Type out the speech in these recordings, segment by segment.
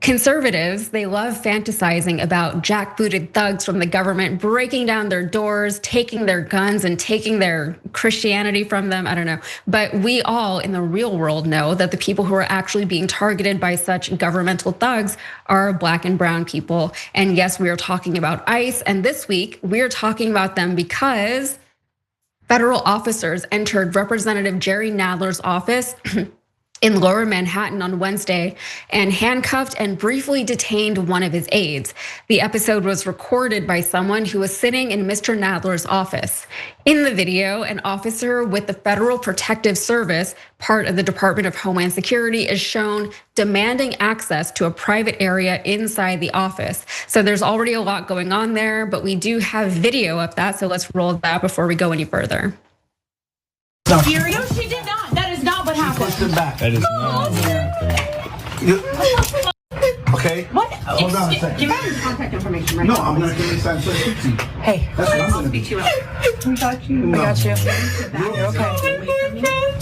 Conservatives, they love fantasizing about jackbooted thugs from the government breaking down their doors, taking their guns, and taking their Christianity from them. I don't know. But we all in the real world know that the people who are actually being targeted by such governmental thugs are Black and brown people. And yes, we are talking about ICE. And this week, we are talking about them because federal officers entered Representative Jerrold Nadler's office in Lower Manhattan on Wednesday and handcuffed and briefly detained one of his aides. The episode was recorded by someone who was sitting in Mr. Nadler's office. In the video, an officer with the Federal Protective Service, part of the Department of Homeland Security, is shown demanding access to a private area inside the office. So there's already a lot going on there, but we do have video of that. So let's roll that before we go any further. No, she did not. That is not what happened. Pushed him back. That is not. Okay. What? Hold on a second. Give me your contact information right No, now. I'm gonna give you time to speak to you. Hey. That's what I'm gonna do. We got you. I got you. You're okay.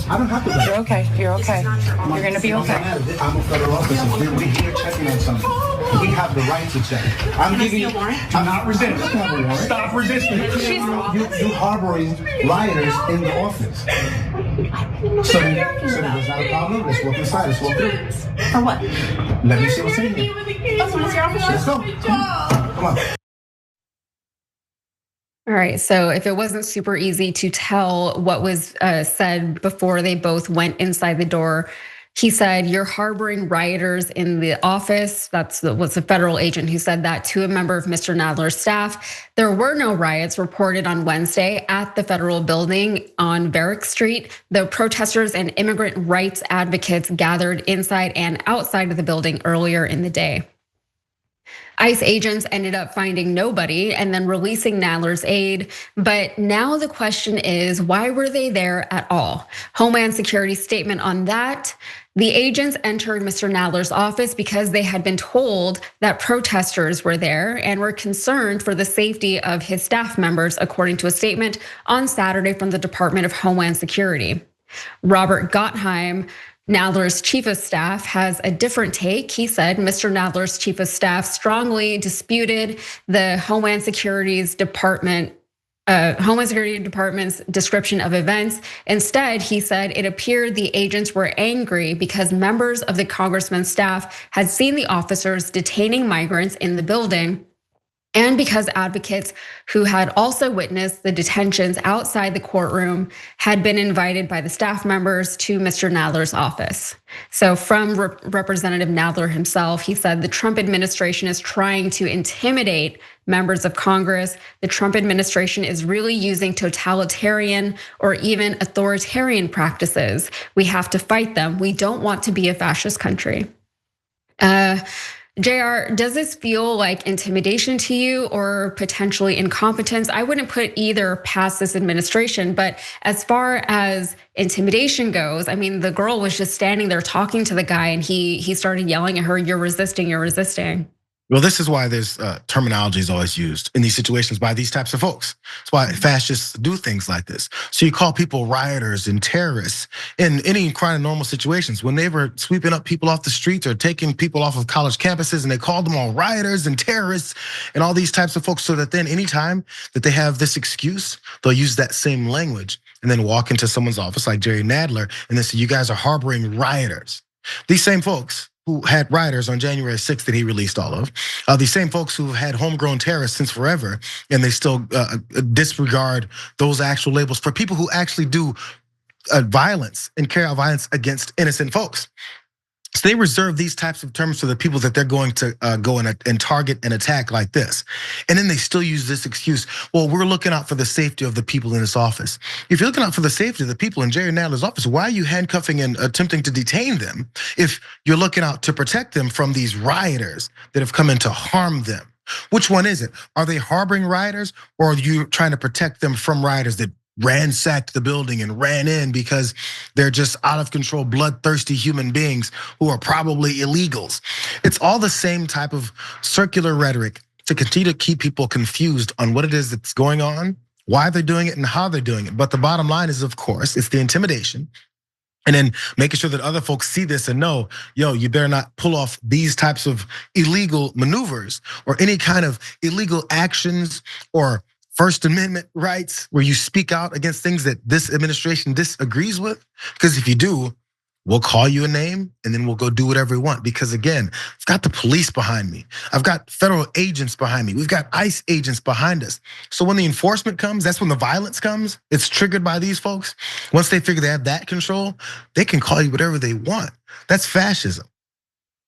I don't have to. You're okay. You're okay. You're gonna be okay. I'm a federal officer. We're here checking on something. We have the right to check. I'm giving you. Do not resist. Stop resisting. You harboring rioters in the office. So there's not a problem. Let's walk inside. Let's walk through. For what? Let me see what's in here. Oh, so it's your office? Let's go. Come on. All right, so if it wasn't super easy to tell what was said before they both went inside the door, he said, "You're harboring rioters in the office." That's was a federal agent who said that to a member of Mr. Nadler's staff. There were no riots reported on Wednesday at the federal building on Varick Street. The protesters and immigrant rights advocates gathered inside and outside of the building earlier in the day. ICE agents ended up finding nobody and then releasing Nadler's aide. But now the question is, why were they there at all? Homeland Security's statement on that: the agents entered Mr. Nadler's office because they had been told that protesters were there and were concerned for the safety of his staff members, according to a statement on Saturday from the Department of Homeland Security. Robert Gottheim, Nadler's chief of staff, has a different take. He said Mr. Nadler's chief of staff strongly disputed the Homeland Security Department's description of events. Instead, he said it appeared the agents were angry because members of the congressman's staff had seen the officers detaining migrants in the building, and because advocates who had also witnessed the detentions outside the courtroom had been invited by the staff members to Mr. Nadler's office. So from Representative Nadler himself, he said the Trump administration is trying to intimidate members of Congress. The Trump administration is really using totalitarian or even authoritarian practices. We have to fight them. We don't want to be a fascist country. Jayar, does this feel like intimidation to you or potentially incompetence? I wouldn't put either past this administration, but as far as intimidation goes, I mean, the girl was just standing there talking to the guy and he started yelling at her, "You're resisting, you're resisting." Well, this is why there's terminology is always used in these situations by these types of folks. That's why fascists do things like this. So you call people rioters and terrorists in any kind of normal situations. When they were sweeping up people off the streets or taking people off of college campuses, and they called them all rioters and terrorists and all these types of folks, so that then anytime that they have this excuse, they'll use that same language and then walk into someone's office like Jerrold Nadler and they say, "You guys are harboring rioters." These same folks who had rioters on January 6th that he released all of, these same folks who had homegrown terrorists since forever, and they still disregard those actual labels for people who actually do violence and carry out violence against innocent folks. So they reserve these types of terms for the people that they're going to go and target and attack like this. And then they still use this excuse, well, we're looking out for the safety of the people in this office. If you're looking out for the safety of the people in Jerrold Nadler's office, why are you handcuffing and attempting to detain them if you're looking out to protect them from these rioters that have come in to harm them? Which one is it? Are they harboring rioters, or are you trying to protect them from rioters that ransacked the building and ran in because they're just out of control, bloodthirsty human beings who are probably illegals? It's all the same type of circular rhetoric to continue to keep people confused on what it is that's going on, why they're doing it, and how they're doing it. But the bottom line is, of course, it's the intimidation. And then making sure that other folks see this and know, yo, you better not pull off these types of illegal maneuvers or any kind of illegal actions or First Amendment rights where you speak out against things that this administration disagrees with. Because if you do, we'll call you a name and then we'll go do whatever we want. Because again, I've got the police behind me. I've got federal agents behind me. We've got ICE agents behind us. So when the enforcement comes, that's when the violence comes. It's triggered by these folks. Once they figure they have that control, they can call you whatever they want. That's fascism.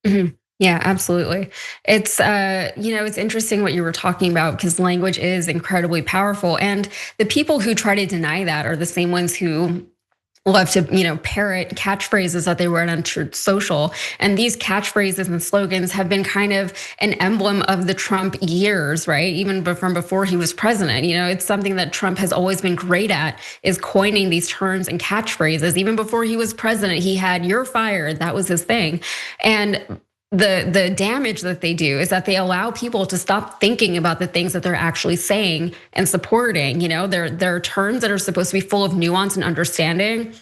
Yeah, absolutely. It's it's interesting what you were talking about because language is incredibly powerful, and the people who try to deny that are the same ones who love to, parrot catchphrases that they wrote on Truth Social. And these catchphrases and slogans have been kind of an emblem of the Trump years, right? Even from before he was president. It's something that Trump has always been great at, is coining these terms and catchphrases. Even before he was president, he had "you're fired." That was his thing. And the damage that they do is that they allow people to stop thinking about the things that they're actually saying and supporting. They're terms that are supposed to be full of nuance and understanding.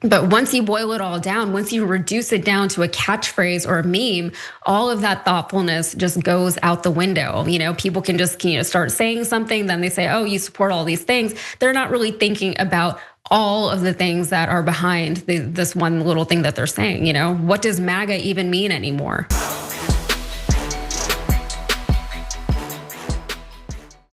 But once you boil it all down, once you reduce it down to a catchphrase or a meme, all of that thoughtfulness just goes out the window. People can just start saying something, then they say, "Oh, you support all these things." They're not really thinking about all of the things that are behind this one little thing that they're saying. What does MAGA even mean anymore?